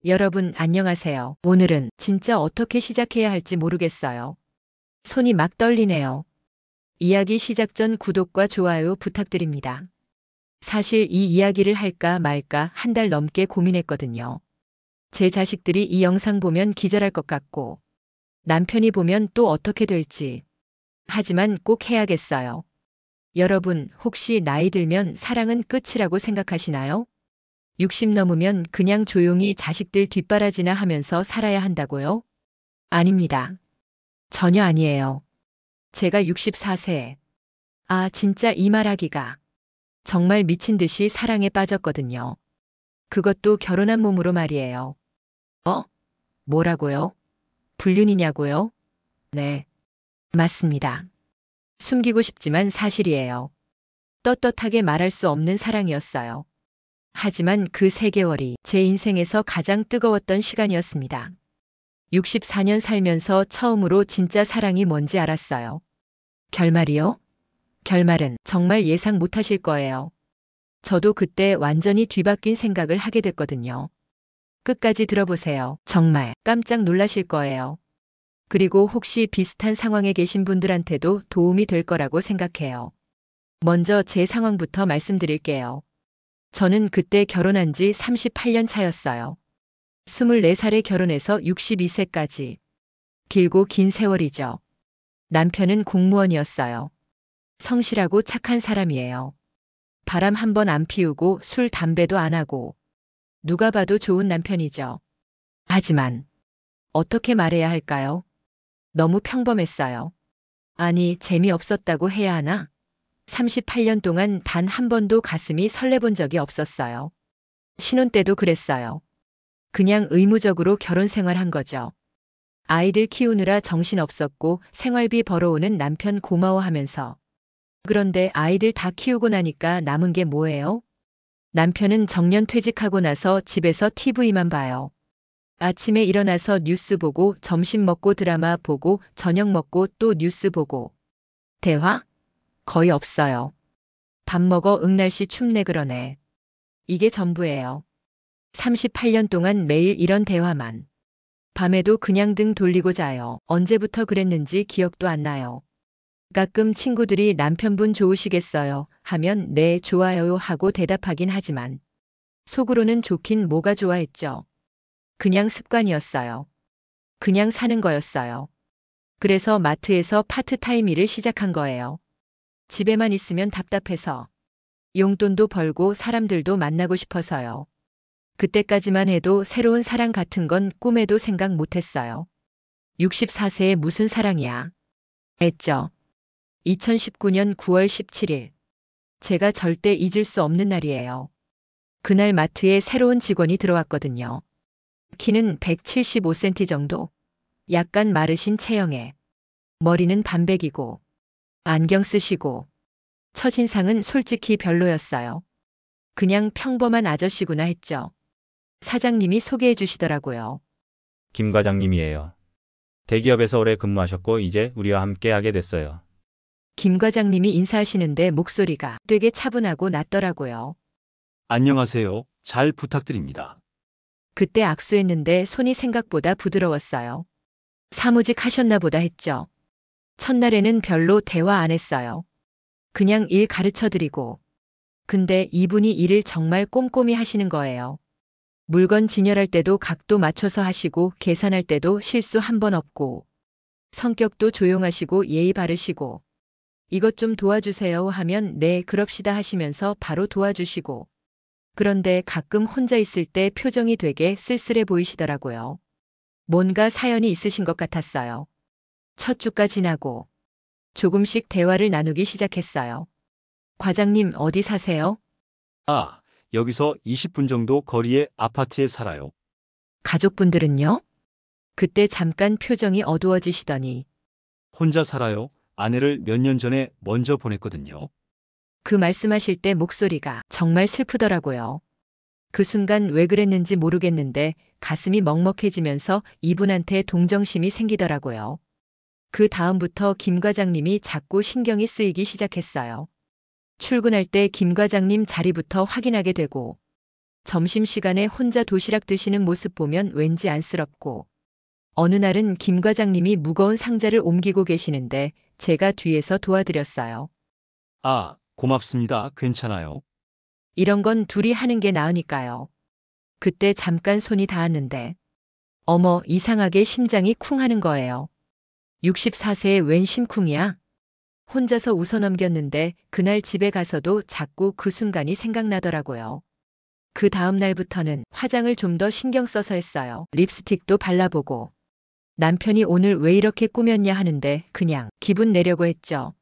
여러분 안녕하세요. 오늘은 진짜 어떻게 시작해야 할지 모르겠어요. 손이 막 떨리네요. 이야기 시작 전 구독과 좋아요 부탁드립니다. 사실 이 이야기를 할까 말까 한 달 넘게 고민했거든요. 제 자식들이 이 영상 보면 기절할 것 같고, 남편이 보면 또 어떻게 될지. 하지만 꼭 해야겠어요. 여러분, 혹시 나이 들면 사랑은 끝이라고 생각하시나요? 60 넘으면 그냥 조용히 자식들 뒷바라지나 하면서 살아야 한다고요? 아닙니다. 전혀 아니에요. 제가 64세. 아, 진짜 이 말하기가. 정말 미친 듯이 사랑에 빠졌거든요. 그것도 결혼한 몸으로 말이에요. 어? 뭐라고요? 불륜이냐고요? 네. 맞습니다. 숨기고 싶지만 사실이에요. 떳떳하게 말할 수 없는 사랑이었어요. 하지만 그 3개월이 제 인생에서 가장 뜨거웠던 시간이었습니다. 64년 살면서 처음으로 진짜 사랑이 뭔지 알았어요. 결말이요? 결말은 정말 예상 못하실 거예요. 저도 그때 완전히 뒤바뀐 생각을 하게 됐거든요. 끝까지 들어보세요. 정말 깜짝 놀라실 거예요. 그리고 혹시 비슷한 상황에 계신 분들한테도 도움이 될 거라고 생각해요. 먼저 제 상황부터 말씀드릴게요. 저는 그때 결혼한 지 38년 차였어요. 24살에 결혼해서 62세까지. 길고 긴 세월이죠. 남편은 공무원이었어요. 성실하고 착한 사람이에요. 바람 한 번 안 피우고 술, 담배도 안 하고. 누가 봐도 좋은 남편이죠. 하지만 어떻게 말해야 할까요? 너무 평범했어요. 아니, 재미없었다고 해야 하나? 38년 동안 단 한 번도 가슴이 설레본 적이 없었어요. 신혼 때도 그랬어요. 그냥 의무적으로 결혼 생활한 거죠. 아이들 키우느라 정신없었고 생활비 벌어오는 남편 고마워하면서. 그런데 아이들 다 키우고 나니까 남은 게 뭐예요? 남편은 정년 퇴직하고 나서 집에서 TV만 봐요. 아침에 일어나서 뉴스 보고 점심 먹고 드라마 보고 저녁 먹고 또 뉴스 보고. 대화? 거의 없어요. 밥 먹어 응 날씨 춥네 그러네. 이게 전부예요. 38년 동안 매일 이런 대화만. 밤에도 그냥 등 돌리고 자요. 언제부터 그랬는지 기억도 안 나요. 가끔 친구들이 남편분 좋으시겠어요 하면 네 좋아요 하고 대답하긴 하지만 속으로는 좋긴 뭐가 좋아했죠. 그냥 습관이었어요. 그냥 사는 거였어요. 그래서 마트에서 파트타임 일을 시작한 거예요. 집에만 있으면 답답해서. 용돈도 벌고 사람들도 만나고 싶어서요. 그때까지만 해도 새로운 사랑 같은 건 꿈에도 생각 못했어요. 64세에 무슨 사랑이야? 했죠. 2019년 9월 17일. 제가 절대 잊을 수 없는 날이에요. 그날 마트에 새로운 직원이 들어왔거든요. 키는 175cm 정도. 약간 마르신 체형에. 머리는 반백이고. 안경 쓰시고. 첫인상은 솔직히 별로였어요. 그냥 평범한 아저씨구나 했죠. 사장님이 소개해 주시더라고요. 김 과장님이에요. 대기업에서 오래 근무하셨고 이제 우리와 함께 하게 됐어요. 김 과장님이 인사하시는데 목소리가 되게 차분하고 낮더라고요. 안녕하세요. 잘 부탁드립니다. 그때 악수했는데 손이 생각보다 부드러웠어요. 사무직 하셨나 보다 했죠. 첫날에는 별로 대화 안 했어요. 그냥 일 가르쳐 드리고. 근데 이분이 일을 정말 꼼꼼히 하시는 거예요. 물건 진열할 때도 각도 맞춰서 하시고 계산할 때도 실수 한 번 없고. 성격도 조용하시고 예의 바르시고. 이것 좀 도와주세요 하면 네 그럽시다 하시면서 바로 도와주시고. 그런데 가끔 혼자 있을 때 표정이 되게 쓸쓸해 보이시더라고요. 뭔가 사연이 있으신 것 같았어요. 첫 주가 지나고 조금씩 대화를 나누기 시작했어요. 과장님 어디 사세요? 아, 여기서 20분 정도 거리의 아파트에 살아요. 가족분들은요? 그때 잠깐 표정이 어두워지시더니 혼자 살아요. 아내를 몇 년 전에 먼저 보냈거든요. 그 말씀하실 때 목소리가 정말 슬프더라고요. 그 순간 왜 그랬는지 모르겠는데 가슴이 먹먹해지면서 이분한테 동정심이 생기더라고요. 그 다음부터 김 과장님이 자꾸 신경이 쓰이기 시작했어요. 출근할 때 김 과장님 자리부터 확인하게 되고 점심시간에 혼자 도시락 드시는 모습 보면 왠지 안쓰럽고, 어느 날은 김 과장님이 무거운 상자를 옮기고 계시는데 제가 뒤에서 도와드렸어요. 아, 고맙습니다. 괜찮아요. 이런 건 둘이 하는 게 나으니까요. 그때 잠깐 손이 닿았는데, 어머, 이상하게 심장이 쿵 하는 거예요. 64세에 웬 심쿵이야? 혼자서 웃어넘겼는데 그날 집에 가서도 자꾸 그 순간이 생각나더라고요. 그 다음 날부터는 화장을 좀 더 신경 써서 했어요. 립스틱도 발라보고. 남편이 오늘 왜 이렇게 꾸몄냐 하는데 그냥 기분 내려고 했죠.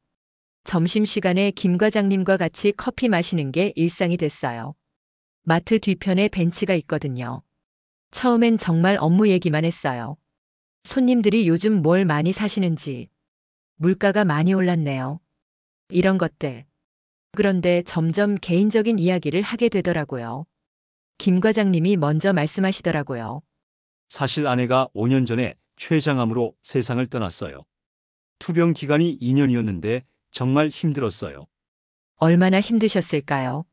점심시간에 김 과장님과 같이 커피 마시는 게 일상이 됐어요. 마트 뒤편에 벤치가 있거든요. 처음엔 정말 업무 얘기만 했어요. 손님들이 요즘 뭘 많이 사시는지, 물가가 많이 올랐네요. 이런 것들. 그런데 점점 개인적인 이야기를 하게 되더라고요. 김 과장님이 먼저 말씀하시더라고요. 사실 아내가 5년 전에 췌장암으로 세상을 떠났어요. 투병 기간이 2년이었는데 정말 힘들었어요. 얼마나 힘드셨을까요?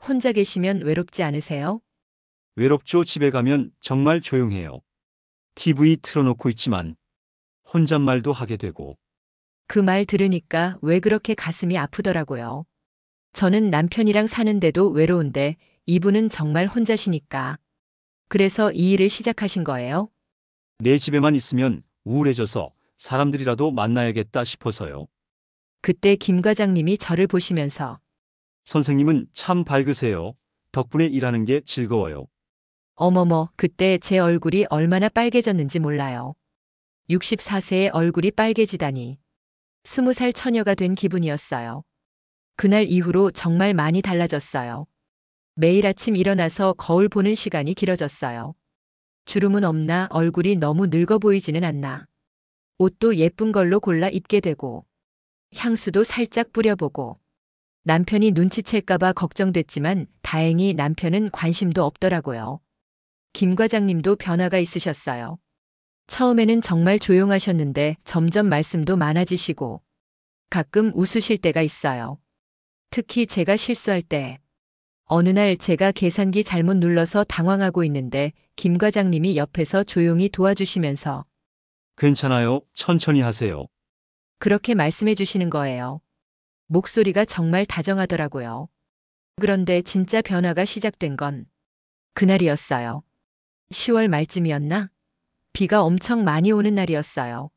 혼자 계시면 외롭지 않으세요? 외롭죠. 집에 가면 정말 조용해요. TV 틀어놓고 있지만 혼잣말도 하게 되고. 그 말 들으니까 왜 그렇게 가슴이 아프더라고요. 저는 남편이랑 사는데도 외로운데 이분은 정말 혼자시니까. 그래서 이 일을 시작하신 거예요? 내 집에만 있으면 우울해져서 사람들이라도 만나야겠다 싶어서요. 그때 김 과장님이 저를 보시면서 선생님은 참 밝으세요. 덕분에 일하는 게 즐거워요. 어머머, 그때 제 얼굴이 얼마나 빨개졌는지 몰라요. 64세의 얼굴이 빨개지다니. 20살 처녀가 된 기분이었어요. 그날 이후로 정말 많이 달라졌어요. 매일 아침 일어나서 거울 보는 시간이 길어졌어요. 주름은 없나, 얼굴이 너무 늙어 보이지는 않나. 옷도 예쁜 걸로 골라 입게 되고, 향수도 살짝 뿌려보고, 남편이 눈치챌까봐 걱정됐지만 다행히 남편은 관심도 없더라고요. 김 과장님도 변화가 있으셨어요. 처음에는 정말 조용하셨는데 점점 말씀도 많아지시고, 가끔 웃으실 때가 있어요. 특히 제가 실수할 때. 어느 날 제가 계산기 잘못 눌러서 당황하고 있는데 김 과장님이 옆에서 조용히 도와주시면서 괜찮아요. 천천히 하세요. 그렇게 말씀해 주시는 거예요. 목소리가 정말 다정하더라고요. 그런데 진짜 변화가 시작된 건 그날이었어요. 10월 말쯤이었나? 비가 엄청 많이 오는 날이었어요.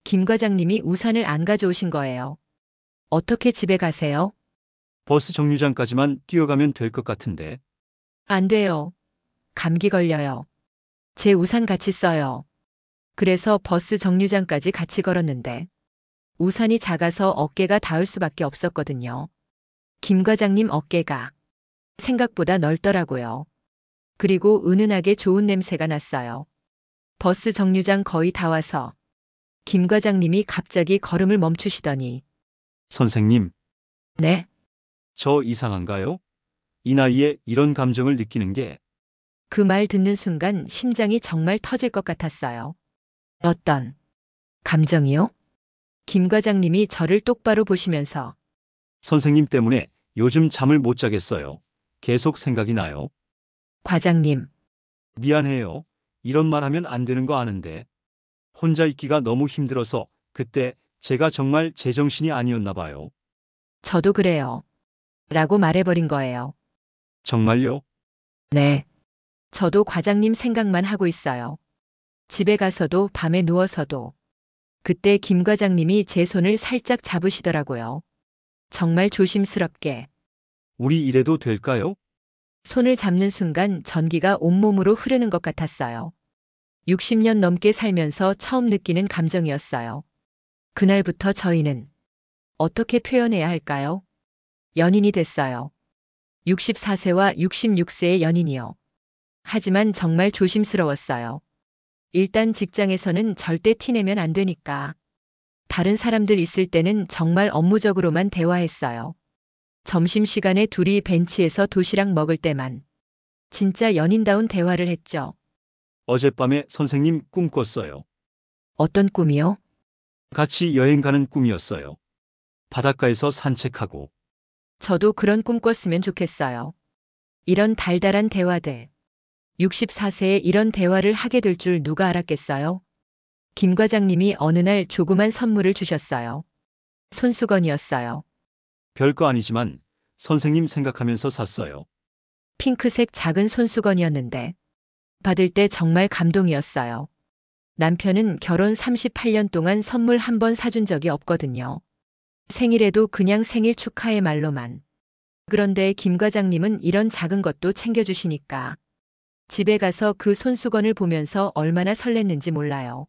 김 과장님이 우산을 안 가져오신 거예요. 어떻게 집에 가세요? 버스 정류장까지만 뛰어가면 될 것 같은데. 안 돼요. 감기 걸려요. 제 우산 같이 써요. 그래서 버스 정류장까지 같이 걸었는데 우산이 작아서 어깨가 닿을 수밖에 없었거든요. 김 과장님 어깨가 생각보다 넓더라고요. 그리고 은은하게 좋은 냄새가 났어요. 버스 정류장 거의 다 와서 김 과장님이 갑자기 걸음을 멈추시더니 선생님, 네, 저 이상한가요? 이 나이에 이런 감정을 느끼는 게. 그 말 듣는 순간 심장이 정말 터질 것 같았어요. 어떤 감정이요? 김 과장님이 저를 똑바로 보시면서 선생님 때문에 요즘 잠을 못 자겠어요. 계속 생각이 나요. 과장님, 미안해요. 이런 말 하면 안 되는 거 아는데. 혼자 있기가 너무 힘들어서 그때 제가 정말 제정신이 아니었나 봐요. 저도 그래요. 라고 말해버린 거예요. 정말요? 네. 저도 과장님 생각만 하고 있어요. 집에 가서도 밤에 누워서도. 그때 김 과장님이 제 손을 살짝 잡으시더라고요. 정말 조심스럽게. 우리 이래도 될까요? 손을 잡는 순간 전기가 온몸으로 흐르는 것 같았어요. 60년 넘게 살면서 처음 느끼는 감정이었어요. 그날부터 저희는 어떻게 표현해야 할까요? 연인이 됐어요. 64세와 66세의 연인이요. 하지만 정말 조심스러웠어요. 일단 직장에서는 절대 티내면 안 되니까. 다른 사람들 있을 때는 정말 업무적으로만 대화했어요. 점심시간에 둘이 벤치에서 도시락 먹을 때만. 진짜 연인다운 대화를 했죠. 어젯밤에 선생님 꿈 꿨어요. 어떤 꿈이요? 같이 여행 가는 꿈이었어요. 바닷가에서 산책하고. 저도 그런 꿈 꿨으면 좋겠어요. 이런 달달한 대화들. 64세에 이런 대화를 하게 될 줄 누가 알았겠어요? 김 과장님이 어느 날 조그만 선물을 주셨어요. 손수건이었어요. 별거 아니지만 선생님 생각하면서 샀어요. 핑크색 작은 손수건이었는데 받을 때 정말 감동이었어요. 남편은 결혼 38년 동안 선물 한 번 사준 적이 없거든요. 생일에도 그냥 생일 축하의 말로만. 그런데 김 과장님은 이런 작은 것도 챙겨주시니까 집에 가서 그 손수건을 보면서 얼마나 설렜는지 몰라요.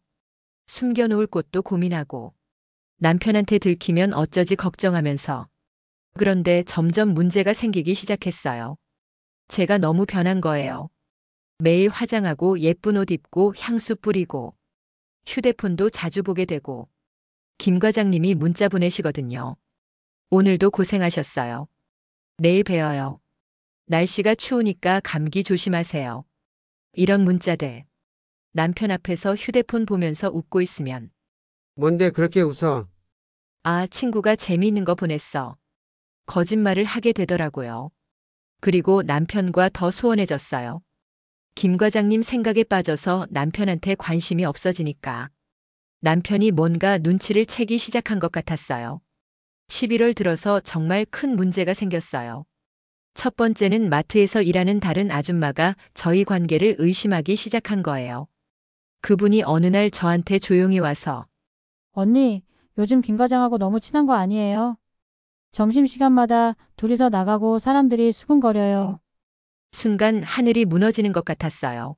숨겨놓을 곳도 고민하고 남편한테 들키면 어쩌지 걱정하면서. 그런데 점점 문제가 생기기 시작했어요. 제가 너무 변한 거예요. 매일 화장하고 예쁜 옷 입고 향수 뿌리고 휴대폰도 자주 보게 되고. 김 과장님이 문자 보내시거든요. 오늘도 고생하셨어요. 내일 봬요. 날씨가 추우니까 감기 조심하세요. 이런 문자들. 남편 앞에서 휴대폰 보면서 웃고 있으면 뭔데 그렇게 웃어? 아, 친구가 재미있는 거 보냈어. 거짓말을 하게 되더라고요. 그리고 남편과 더 소원해졌어요. 김 과장님 생각에 빠져서 남편한테 관심이 없어지니까 남편이 뭔가 눈치를 채기 시작한 것 같았어요. 11월 들어서 정말 큰 문제가 생겼어요. 첫 번째는 마트에서 일하는 다른 아줌마가 저희 관계를 의심하기 시작한 거예요. 그분이 어느 날 저한테 조용히 와서 언니, 요즘 김 과장하고 너무 친한 거 아니에요? 점심시간마다 둘이서 나가고 사람들이 수근거려요. 순간 하늘이 무너지는 것 같았어요.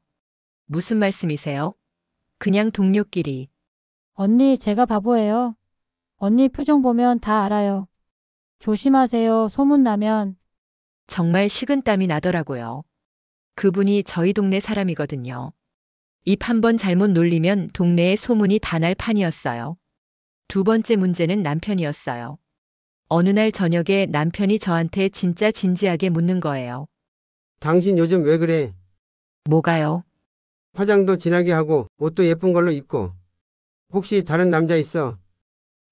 무슨 말씀이세요? 그냥 동료끼리. 언니, 제가 바보예요. 언니 표정 보면 다 알아요. 조심하세요. 소문나면. 정말 식은땀이 나더라고요. 그분이 저희 동네 사람이거든요. 입 한 번 잘못 놀리면 동네에 소문이 다 날 판이었어요. 두 번째 문제는 남편이었어요. 어느 날 저녁에 남편이 저한테 진짜 진지하게 묻는 거예요. 당신 요즘 왜 그래? 뭐가요? 화장도 진하게 하고 옷도 예쁜 걸로 입고. 혹시 다른 남자 있어?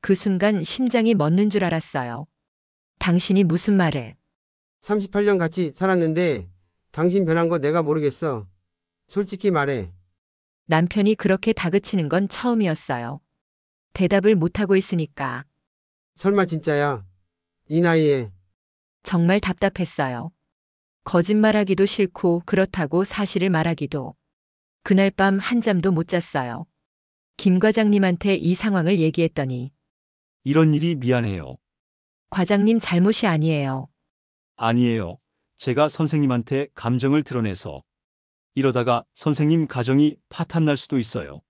그 순간 심장이 멎는 줄 알았어요. 당신이 무슨 말을? 38년 같이 살았는데 당신 변한 거 내가 모르겠어. 솔직히 말해. 남편이 그렇게 다그치는 건 처음이었어요. 대답을 못하고 있으니까 설마 진짜야? 이 나이에. 정말 답답했어요. 거짓말하기도 싫고 그렇다고 사실을 말하기도. 그날 밤 한잠도 못 잤어요. 김 과장님한테 이 상황을 얘기했더니 이런 일이 미안해요. 과장님 잘못이 아니에요. 아니에요. 제가 선생님한테 감정을 드러내서 이러다가 선생님 가정이 파탄 날 수도 있어요.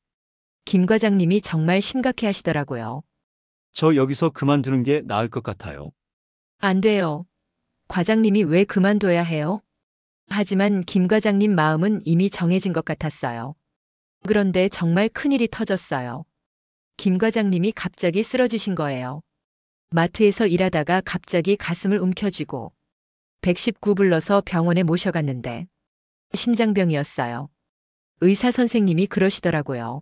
김 과장님이 정말 심각해 하시더라고요. 저 여기서 그만두는 게 나을 것 같아요. 안 돼요. 과장님이 왜 그만둬야 해요? 하지만 김 과장님 마음은 이미 정해진 것 같았어요. 그런데 정말 큰일이 터졌어요. 김 과장님이 갑자기 쓰러지신 거예요. 마트에서 일하다가 갑자기 가슴을 움켜쥐고 119 불러서 병원에 모셔갔는데 심장병이었어요. 의사 선생님이 그러시더라고요.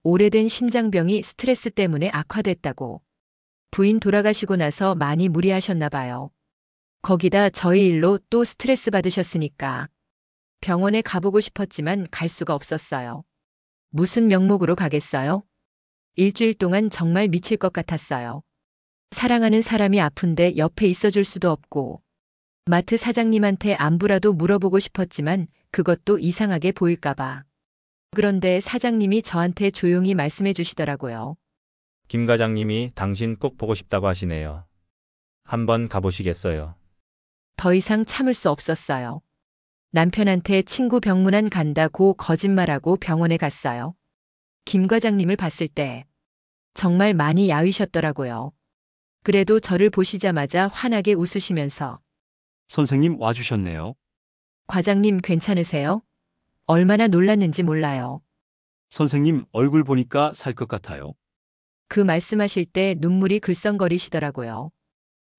오래된 심장병이 스트레스 때문에 악화됐다고. 부인 돌아가시고 나서 많이 무리하셨나 봐요. 거기다 저희 일로 또 스트레스 받으셨으니까 병원에 가보고 싶었지만 갈 수가 없었어요. 무슨 명목으로 가겠어요? 일주일 동안 정말 미칠 것 같았어요. 사랑하는 사람이 아픈데 옆에 있어줄 수도 없고 마트 사장님한테 안부라도 물어보고 싶었지만 그것도 이상하게 보일까봐. 그런데 사장님이 저한테 조용히 말씀해 주시더라고요. 김 과장님이 당신 꼭 보고 싶다고 하시네요. 한번 가보시겠어요? 더 이상 참을 수 없었어요. 남편한테 친구 병문안 간다고 거짓말하고 병원에 갔어요. 김 과장님을 봤을 때 정말 많이 야위셨더라고요. 그래도 저를 보시자마자 환하게 웃으시면서 선생님 와주셨네요. 과장님 괜찮으세요? 얼마나 놀랐는지 몰라요. 선생님 얼굴 보니까 살 것 같아요. 그 말씀하실 때 눈물이 글썽거리시더라고요.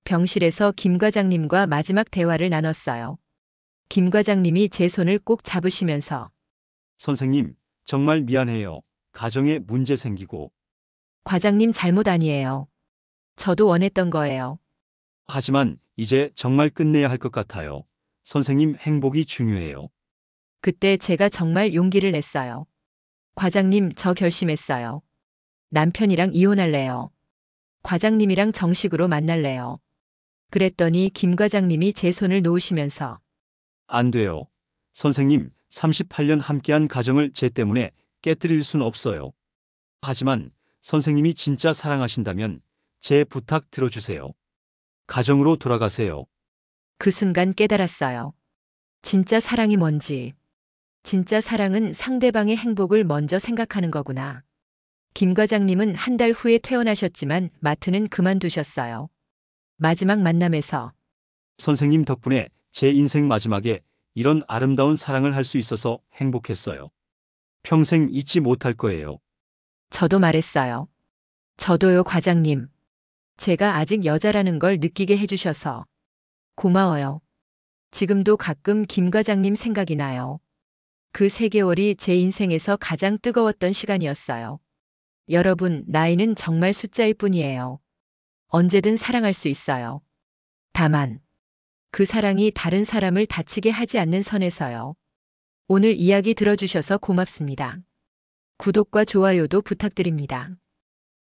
병실에서 김 과장님과 마지막 대화를 나눴어요. 김 과장님이 제 손을 꼭 잡으시면서 선생님, 정말 미안해요. 가정에 문제 생기고. 과장님 잘못 아니에요. 저도 원했던 거예요. 하지만 이제 정말 끝내야 할 것 같아요. 선생님 행복이 중요해요. 그때 제가 정말 용기를 냈어요. 과장님, 저 결심했어요. 남편이랑 이혼할래요. 과장님이랑 정식으로 만날래요. 그랬더니 김 과장님이 제 손을 놓으시면서 안 돼요. 선생님, 38년 함께한 가정을 제 때문에 깨뜨릴 순 없어요. 하지만 선생님이 진짜 사랑하신다면 제 부탁 들어주세요. 가정으로 돌아가세요. 그 순간 깨달았어요. 진짜 사랑이 뭔지. 진짜 사랑은 상대방의 행복을 먼저 생각하는 거구나. 김 과장님은 한 달 후에 퇴원하셨지만 마트는 그만두셨어요. 마지막 만남에서 선생님 덕분에 제 인생 마지막에 이런 아름다운 사랑을 할 수 있어서 행복했어요. 평생 잊지 못할 거예요. 저도 말했어요. 저도요, 과장님. 제가 아직 여자라는 걸 느끼게 해주셔서 고마워요. 지금도 가끔 김 과장님 생각이 나요. 그 3개월이 제 인생에서 가장 뜨거웠던 시간이었어요. 여러분, 나이는 정말 숫자일 뿐이에요. 언제든 사랑할 수 있어요. 다만, 그 사랑이 다른 사람을 다치게 하지 않는 선에서요. 오늘 이야기 들어주셔서 고맙습니다. 구독과 좋아요도 부탁드립니다.